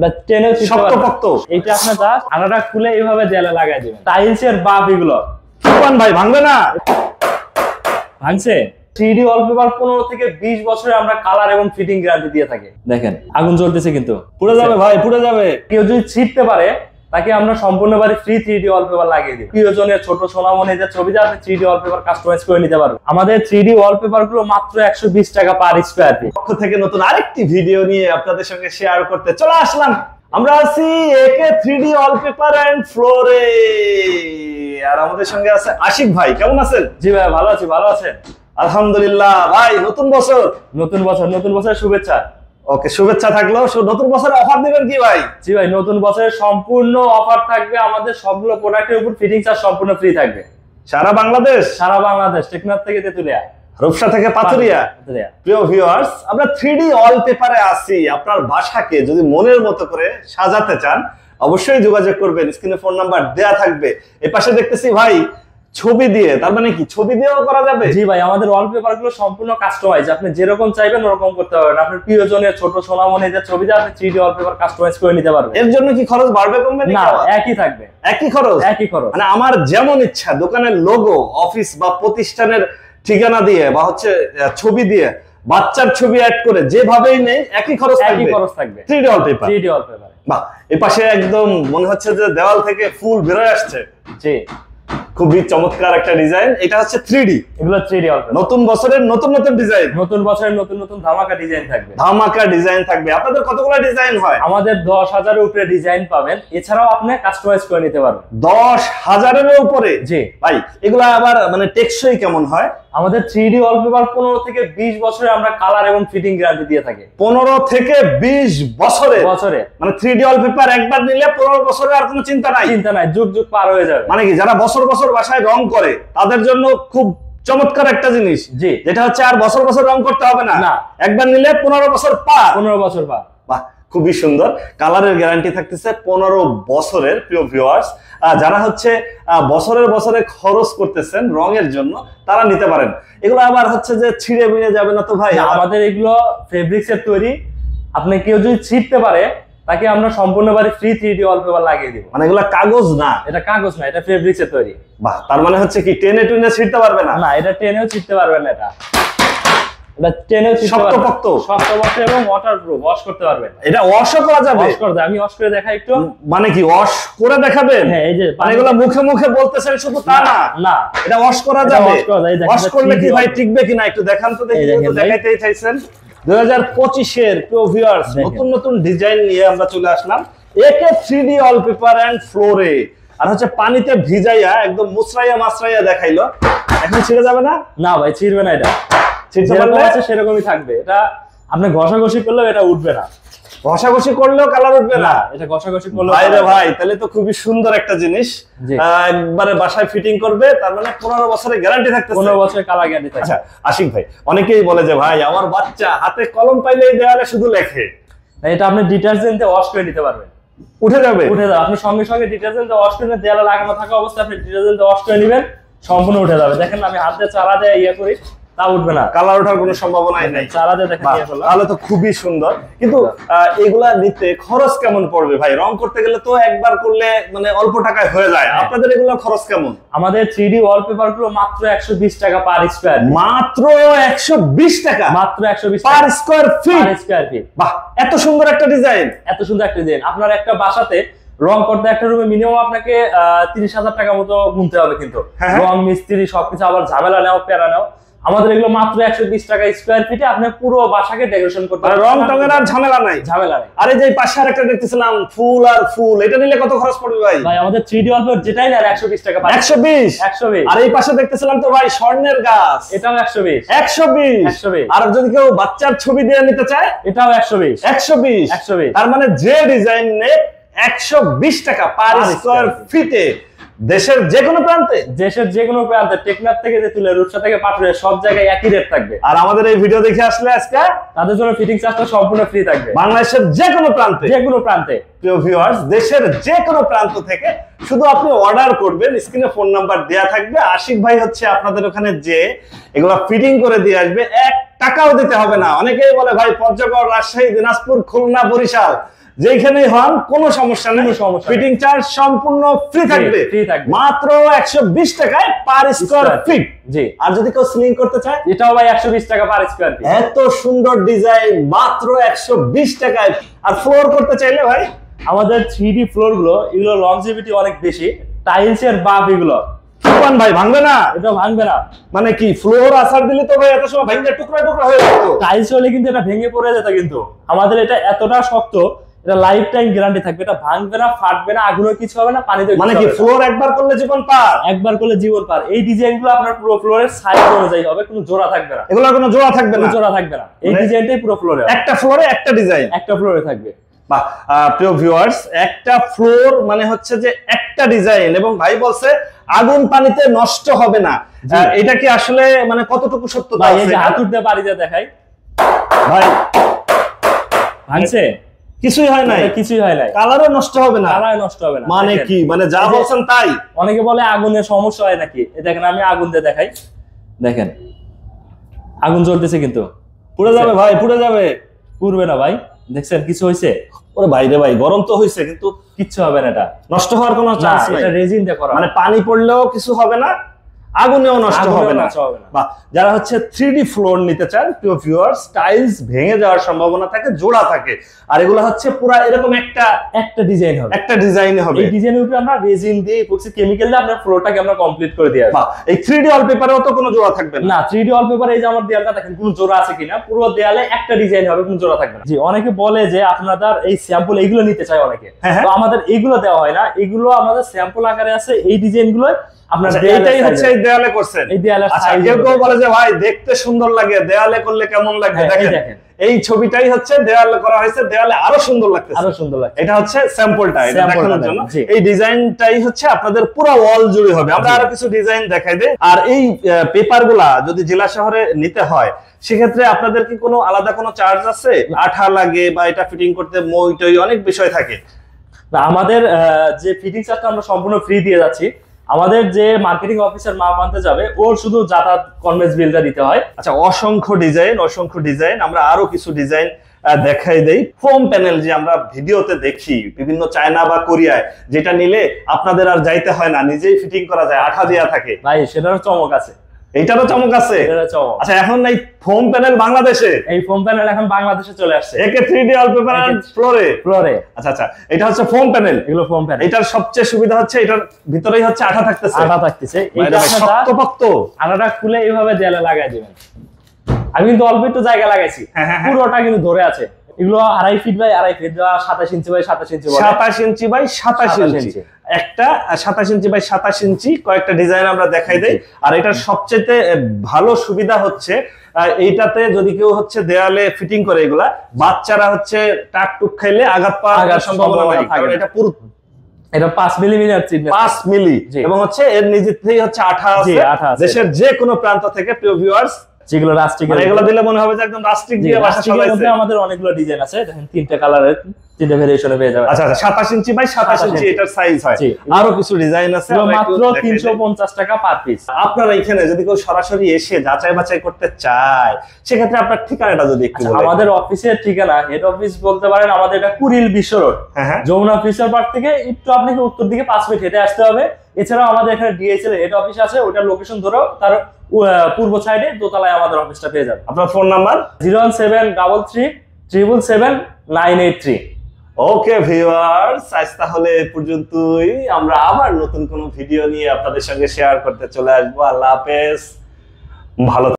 এটা টেনেও শক্তপোক্ত। এটা আপনার জাস্ট আনাটা খুলে এইভাবে দেয়ালে লাগাই দিবেন। টাইলসের বাপ এগুলো ভাই ভাঙবে না? ভাঙছে। 3D ওয়ালপেপার 15 থেকে 20 বছরে আমরা কালার এবং ফিটিং গ্যারান্টি দিয়ে থাকি। দেখেন আগুন জ্বলতেছে কিন্তু পুড়ে যাবে ভাই, পুড়ে যাবে। কেউ যদি ছিটতে পারে তাকে আমরা সম্পূর্ণভাবে ফ্রি 3D ওয়ালপেপার লাগিয়ে দিই। প্রিয়জনের ছোট সোনামণিদের ছবিতে আপনি 3D ওয়ালপেপার কাস্টমাইজ করে নিতে পারবেন। আমাদের 3D ওয়ালপেপার গুলো মাত্র 120 টাকা পার স্কয়ার ফিট। পক্ষ থেকে নতুন আরেকটি ভিডিও নিয়ে আপনাদের সঙ্গে শেয়ার করতে চলে আসলাম। আমরা আছি একে 3D ওয়ালপেপার এন্ড ফ্লোরে, আর আমাদের সঙ্গে আছে আশিক ভাই। কেমন আছেন? জি ভাই ভালো আছি। ভালো আছেন? আলহামদুলিল্লাহ। ভাই নতুন বছর নতুন বছরের শুভেচ্ছা। ওকে, শুভেচ্ছা থাকলো। নতুন বছরে অফার দিবেন কি ভাই? জি ভাই, নতুন বছরের সম্পূর্ণ অফার থাকবে। আমাদের সবগুলো প্রোডাক্টের উপর ফিটিং চার্জ সম্পূর্ণ ফ্রি থাকবে। সারা বাংলাদেশ? সারা বাংলাদেশ, টেকনাফ থেকে তেতুলিয়া, রূপসা থেকে পাথুরিয়া। প্রিয় ভিউয়ার্স, আমরা 3D ওয়ালপেপারে আছি। আপনার বাসাকে যদি মনের মতো করে সাজাতে চান অবশ্যই যোগাযোগ করবেন। স্ক্রিনে ফোন নাম্বার দেয়া থাকবে। এই পাশে দেখতেছি ভাই ছবি দিয়ে, তার মানে কি ছবি দিয়েও করা যাবে? জি ভাই, আমাদের ওয়ালপেপার গুলো সম্পূর্ণ কাস্টমাইজ। আপনি যেরকম চাইবেন ওরকম করতে পারবেন। আপনার প্রিয়জনের ছোট সোনামণিদের ছবিতে আপনি 3D ওয়ালপেপার কাস্টমাইজ করে নিতে পারবেন। এর জন্য কি খরচ বাড়বে কমবে? না, একই থাকবে। একই খরচ? একই খরচ। মানে আমার যেমন ইচ্ছা দোকানের লোগো, অফিস বা প্রতিষ্ঠানের ঠিকানা দিয়ে বা হচ্ছে ছবি দিয়ে, বাচ্চার ছবি অ্যাড করে যেভাবেই নেই একই খরচ থাকবে। একই খরচ থাকবে। 3D wallpaper. 3D wallpaper. বাহ, এই পাশে একদম মনে হচ্ছে যে দেওয়াল থেকে ফুল বের হয়ে আসছে। জি, খুবই চমৎকার একটা ডিজাইন। এটা হচ্ছে 3D। এগুলো 3D ওয়ালপেপার। নতুন বছরের নতুন নতুন ডিজাইন। নতুন বছরের নতুন নতুন ধামাকা ডিজাইন থাকবে। ধামাকা ডিজাইন থাকবে। আপনাদের কতগুলো ডিজাইন হয়? আমাদের 10,000 এর উপরে ডিজাইন পাবেন। এছাড়াও আপনি কাস্টমাইজ করে নিতে পারবেন। 10,000 এর উপরে? জি ভাই, এগুলা আবার মানে টেকসই কেমন হয়? আমাদের 3D ওয়ালপেপার 15 থেকে 20 বছরে আমরা কালার এবং ফিটিং গ্যারান্টি দিয়ে থাকি। 15 থেকে 20 বছরে? মানে 3D ওয়ালপেপার একবার নিলে 15 বছরের আর কোনো চিন্তা নাই? চিন্তা নাই, যুগ যুগ পার হয়ে যাবে। মানে কি যারা বছর বছর বাসায় রং করে তাদের জন্য খুব চমৎকার একটা জিনিস। জি, যেটা হচ্ছে আর বছর বছর রং করতে হবে না। একবার নিলে 15 বছর পার। 15 বছর পার। বাহ, খুবই সুন্দর। কালারের গ্যারান্টি থাকতেছে 15 বছরের। প্রিয় ভিউয়ার্স, যারা হচ্ছে বছরের বছরে খরচ করতেছেন রঙের জন্য তারা নিতে পারেন। এগুলো আবার হচ্ছে যে ছিঁড়ে মিড়ে যাবে না তো ভাই? আমাদের এগুলো ফেব্রিক্সের তৈরি। আপনি কেউ যদি ছিঁড়তে পারে তাকে আমরা সম্পূর্ণভাবে ফ্রি 3D ওয়ালপেপার লাগিয়ে দিব। মানে এগুলো কাগজ না? এটা কাগজ না, এটা ফেব্রিক্সের তৈরি। বাহ, তার মানে হচ্ছে কি টেনে টুনে ছিঁড়তে পারবে না? না, এটা টেনেও ছিঁড়তে পারবে না। এটা টেনেও শক্তপোক্ত এবং ওয়াটারপ্রুফ, ওয়াশ করতে পারবেন। এটা ওয়াশও করা যাবে? ওয়াশ করা যায়। আমি ওয়াশ করে দেখাই একটু। মানে কি ওয়াশ করে দেখাবেন? হ্যাঁ, এই যে মানে এগুলো মুখে মুখে বলতেছেন শুধু তা না? না, এটা ওয়াশ করা যাবে। ওয়াশ করলে কি ভাই টিকবে কিনা একটু দেখান তো দেখি। দেখাইতেই চাইছেন 2025 এর প্রিয় ভিউয়ার্স নতুন নতুন ডিজাইন নিয়ে আমরা চলে আসলাম একে 3D ওয়ালপেপার এন্ড ফ্লোরে। আর হচ্ছে পানিতে ভিজাইয়া একদম মুছরাইয়া মাছরাইয়া দেখাইলো। এখন ছিঁড়ে যাবে না? না ভাই, ছিঁড়বে না। এটা ছিঁড়তে পারলে সেরকমই থাকবে। এটা আপনি ঘষাঘষি করলেও এটা উঠবে না। ঘষাঘষি করলেও কালার উঠবে না? এটা ঘষাঘষি করলেও। ভাই রে ভাই, তাহলে তো খুবই সুন্দর একটা জিনিস। একবারে বাসায় ফিটিং করবে, তার মানে 15 বছরের গ্যারান্টি থাকতেছে। 15 বছরের কালার গ্যারান্টি থাকবে। আচ্ছা আশিক ভাই, অনেকেই বলে যে ভাই আমার বাচ্চা হাতে কলম পাইলেই দেওয়ালে শুধু লেখে। এটা আপনি ডিটারজেন্ট দিয়ে ওয়াশ করে নিতে পারবেন। উঠে যাবে? উঠে যাবে। আপনি সঙ্গে সঙ্গে ডিটারজেন্ট দিয়ে ওয়াশ করে দেয়ালে লাগানো থাকা অবস্থায় আপনি ডিটারজেন্ট দিয়ে ওয়াশ করে নেবেন, সম্পূর্ণ উঠে যাবে। দেখেন আমি হাত দিয়ে চালা দিয়ে ইয়ে করি, তা উঠবে না। কালার ওঠার কোনো সম্ভাবনাই নাই। চালা দিয়ে দেখেন ইয়ে করলাম। তাহলে তো খুবই সুন্দর। কিন্তু এগুলা নিতে খরচ কেমন পড়বে ভাই? রং করতে গেলে তো একবার করলে মানে অল্প টাকায় হয়ে যায়। আপনাদের এগুলা খরচ কেমন? আমাদের 3D ওয়ালপেপার গুলো মাত্র 120 টাকা পার স্কয়ার। মাত্র 120 টাকা? মাত্র 120 per square feet? Per square feet. বাহ, এত সুন্দর একটা ডিজাইন। এত সুন্দর একটা ডিজাইন। আপনার একটা বাসাতে রং করতে একটা রুমে মিনিমাম আপনাকে 30,000 টাকা মতো গুনতে হবে। কিন্তু রং মিস্ত্রি সবকিছু আবার ঝামেলা নাও, প্যারা নাও। আমাদের এগুলো মাত্র 120 টাকা স্কয়ার ফিটে আপনি পুরো বাসাকে ডেকোরেশন করতে পারবেন। রং টঙের আর ঝামেলা নাই? ঝামেলা নাই। আরে যে পাশে আরেকটা দেখতেছিলাম ফুল আর ফুল, এটা নিলে কত খরচ পড়বে ভাই? ভাই আমাদের 3D ওয়ালপেপার যেটাই না 120 টাকা। 120? 120। আর এই পাশে দেখতেছিলাম তো ভাই স্বর্ণের গাছ, এটাও 120। 120? আর যদি কেউ বাচ্চার ছবি দিয়ে নিতে চায় এটাও 120। 120? তার মানে যে ডিজাইন নে 120 টাকা পার স্কয়ার ফিটে। দেশের যে কোনো প্রান্তে? দেশের যে কোনো প্রান্তে, টেকনাফ থেকে তেতুলিয়া, রূপসা থেকে পাথুরিয়া, সব জায়গায় একই রেট থাকবে। আর আমাদের এই ভিডিও দেখে আসলে আজকে তাদের জন্য ফিটিং চার্জটা সম্পূর্ণ ফ্রি থাকবে। বাংলাদেশের যে কোনো প্রান্তে? যে কোনো প্রান্তে। প্রিয় ভিউয়ার্স, দেশের যে কোনো প্রান্ত থেকে শুধু আপনি অর্ডার করবেন, স্ক্রিনে ফোন নাম্বার দেয়া থাকবে। আশিক ভাই হচ্ছে আপনাদের ওখানে যে এগুলো ফিটিং করে দিয়ে আসবে, 1 টাকাও দিতে হবে না। অনেকেই বলে ভাই পঞ্চগড়, রাজশাহী, দিনাজপুর, খুলনা, বরিশাল যেখানেই হন কোনো সমস্যা নেই, ফিটিং চার্জ সম্পূর্ণ ফ্রি থাকবে, মাত্র 120 টাকায় পার স্কয়ার ফিট। জি, আর যদি কেউ সিলিং করতে চায় এটাও ভাই 120 টাকা পার স্কয়ার ফিট। এত সুন্দর ডিজাইন মাত্র 120 টাকায়। আর ফ্লোর করতে চাইলে ভাই আমাদের 3D ফ্লোর গুলো এগুলো লংজিভিটি অনেক বেশি, টাইলস এর বাপ এগুলো ভাই ভাঙবে না, এটা ভাঙবে না। মানে কি ফ্লোর আসার দিলে তো ভাই এত সময় ভেঙে টুকরা টুকরা হয়ে যেত, টাইলস হলে কিন্তু এটা ভেঙে পড়ে যেত, কিন্তু আমাদের এটা এতটা শক্ত, এটা লাইফ টাইম গ্যারান্টি থাকবে, এটা ভাঙবে না, ফাটবে না, আগুনের কিছু হবে না, পানিতে মানে কি ফ্লোর একবার করলে জীবন পার, একবার করলে জীবন পার। এই ডিজাইনগুলো আপনার পুরো ফ্লোরের সাইজ অনুযায়ী হবে, কোনো জোড়া থাকবে না, এগুলো কোনো জোড়া থাকবে না, জোড়া থাকবে না, এই ডিজাইনটাই পুরো ফ্লোরে, একটা ফ্লোরে একটা ডিজাইন, একটা ফ্লোরে থাকবে। প্রিয় ভিউয়ার্স, একটা ফ্লোর মানে হচ্ছে যে একটা ডিজাইন, এবং ভাই বলছে আগুন পানিতে নষ্ট হবে না। এটা কি আসলে মানে কতটুকু সত্য? ভাই এই যে হাতুড় দিয়ে বাড়ি দিয়ে দেখাই, ভাই ভাঙছে কিছুই হয় নাই, কিছুই হয় নাই, কালারও নষ্ট হবে না, কালার নষ্ট হবে না। মানে কি, মানে যা বলছেন তাই। অনেকে বলে আগুনের সমস্যা হয় নাকি, দেখেন আমি আগুন দিয়ে দেখাই, দেখেন আগুন জ্বলতেছে, কিন্তু পুড়ে যাবে ভাই, পুড়ে যাবে, পুড়বে না ভাই, দেখছেন কিছু হইছে? ওরে ভাই রে ভাই, গরম তো হইছে কিন্তু কিচ্ছু হবে না, এটা নষ্ট হওয়ার কোনো চান্স নাই, এটা রেজিন দিয়ে করা, মানে পানি পড়লেও কিছু হবে না, আগুনেও নষ্ট হবে না। বা যারা হচ্ছে 3D ফ্লোর নিতে চান প্রিয় ভিউয়ার্স, টাইলস ভেঙে যাওয়ার সম্ভাবনা থাকে, জোড়া থাকে, আর এগুলো হচ্ছে পুরো এরকম একটা ডিজাইন হবে, একটা ডিজাইন হবে। এই ডিজাইনের উপরে আমরা রেজিন দিয়ে ইপক্সি কেমিক্যাল দিয়ে আপনার ফ্লোরটাকে আমরা কমপ্লিট করে দিই। এই 3D ওয়ালপেপারেও তো কোনো জোড়া থাকবে না। 3D ওয়ালপেপারে এই যে আমার দেয়ালটা দেখেন, কোনো জোড়া আছে কিনা, পুরো দেয়ালে একটা ডিজাইন হবে, কোনো জোড়া থাকবে না। জি, অনেকে বলে যে আপনাদের এই স্যাম্পল এইগুলো নিতে চায় অনেকে, তো আমাদের এইগুলো দেওয়া হয় না, এগুলো আমাদের স্যাম্পল আকারে আছে, এই ডিজাইনগুলো আপনার এইটাই হচ্ছে এই দেয়ালে করছেন। এই দেয়ালে কেউ কেউ বলে যে ভাই দেখতে সুন্দর লাগে, দেয়ালে করলে কেমন লাগবে, দেখেন এই ছবিটাই হচ্ছে দেয়ালে করা হয়েছে, দেয়ালে আরো সুন্দর লাগতেছে, আরো সুন্দর লাগছে। এটা হচ্ছে স্যাম্পলটা, এটা দেখানোর জন্য। এই ডিজাইনটাই হচ্ছে আপনাদের পুরো ওয়াল জুড়ে হবে। আমরা আরো কিছু ডিজাইন দেখাই দেই। আর এই পেপারগুলা যদি জেলা শহরে নিতে হয়, সেক্ষেত্রে আপনাদের কি কোনো আলাদা কোনো চার্জ আছে? আঠা লাগে বা এটা ফিটিং করতে মই টই অনেক বিষয় থাকে। আমাদের যে ফিটিং চার্জটা আমরা সম্পূর্ণ ফ্রি দিয়ে যাচ্ছি। আমাদের যে মার্কেটিং অফিসার মাপ আনতে যাবে, ওর শুধু যাতায়াত কনভেন্স বিলটা দিতে হয়। আচ্ছা, অসংখ্য ডিজাইন, আমরা আরো কিছু ডিজাইন দেখাই দেই। ফোম প্যানেল যে আমরা ভিডিওতে দেখি বিভিন্ন চায়না বা কোরিয়ায়, যেটা নিলে আপনাদের আর যাইতে হয় না, নিজেই ফিটিং করা যায়, আঠা দেয়া থাকে। ভাই সেটারও চমক আছে, এইটারও চমক আছে। আচ্ছা, এখন এই ফোম প্যানেল বাংলাদেশে, এই ফোম প্যানেল এখন বাংলাদেশে চলে আসছে, একে 3D ওয়ালপেপার ফ্লোরে। আচ্ছা, এটা হচ্ছে ফোম প্যানেল, এগুলো ফোম প্যানেল। এটার সবচেয়ে সুবিধা হচ্ছে এটার ভিতরেই হচ্ছে আঠা থাকতেছে, এটা শক্তপোক্ত। আঠাটা খুলে এইভাবে দেয়ালে লাগাই দিবেন। আমি কিন্তু অল্প একটু জায়গা লাগাইছি, পুরোটা কিন্তু ধরে আছে। এগুলো 2.5 feet by 2.5 feet, 27 inch by 27 inch, 27 inch by 27 inch, একটা 27 ইঞ্চি বাই 27 ইঞ্চি। কয়েকটা ডিজাইন আমরা দেখাই দেই। আর এটার সবচেয়ে ভালো সুবিধা হচ্ছে এইটাতে যদি কেউ হচ্ছে দেয়ালে ফিটিং করে, এগুলা বাচ্চারা হচ্ছে টাকটুক খাইলে আঘাত পাওয়ার সম্ভাবনা নাই, কারণ এটা পুরো এটা 5 মিলিমিটার চিপনেস, 5 মিলি, এবং হচ্ছে এর নিজেই হচ্ছে আঠা আছে। দেশের যে কোনো প্রান্ত থেকে প্রিয় ভিউয়ার্স, যেগুলো রাস্টিক, এগুলো দিলে মনে হবে যে একদম রাস্টিক দিয়ে বাসা সাজাইছে। আমাদের অনেকগুলো ডিজাইন আছে, দেখেন 3টা কালারের, 3টা ভেরিয়েশনে পেয়ে যাবেন। আচ্ছা, 27 ইঞ্চি বাই 27 ইঞ্চি এটার সাইজ হয়। আরো কিছু ডিজাইন আছে, মাত্র 350 টাকা পার পিস। আপনারা এখানে যদি কেউ সরাসরি এসে যাচাই বাছাই করতে চায়, সেক্ষেত্রে আপনার ঠিকানাটা যদি একটু বলেন। আমাদের অফিসের ঠিকানা, হেড অফিস বলতে পারেন আমাদের এটা কুড়িল বিশ্ব রোড, যমুনা ফিশার পার্ক থেকে একটু আপনাকে উত্তর দিকে 5 মিনিট হেঁটে আসতে হবে। এছাড়াও আমাদের এখানে ডিএসএল হেড অফিস আছে, ওটার লোকেশন ধরো তার পূর্ব সাইডে দোতলায় আমাদের অফিসটা পেয়ে যাবে। আপনার ফোন নাম্বার 01733 ওকে ভিউয়ার্স, আজ তাহলে এই পর্যন্তই। আমরা আবার নতুন কোনো ভিডিও নিয়ে আপনাদের সঙ্গে শেয়ার করতে চলে আসবো। আল্লাহ হাফেজ, ভালো।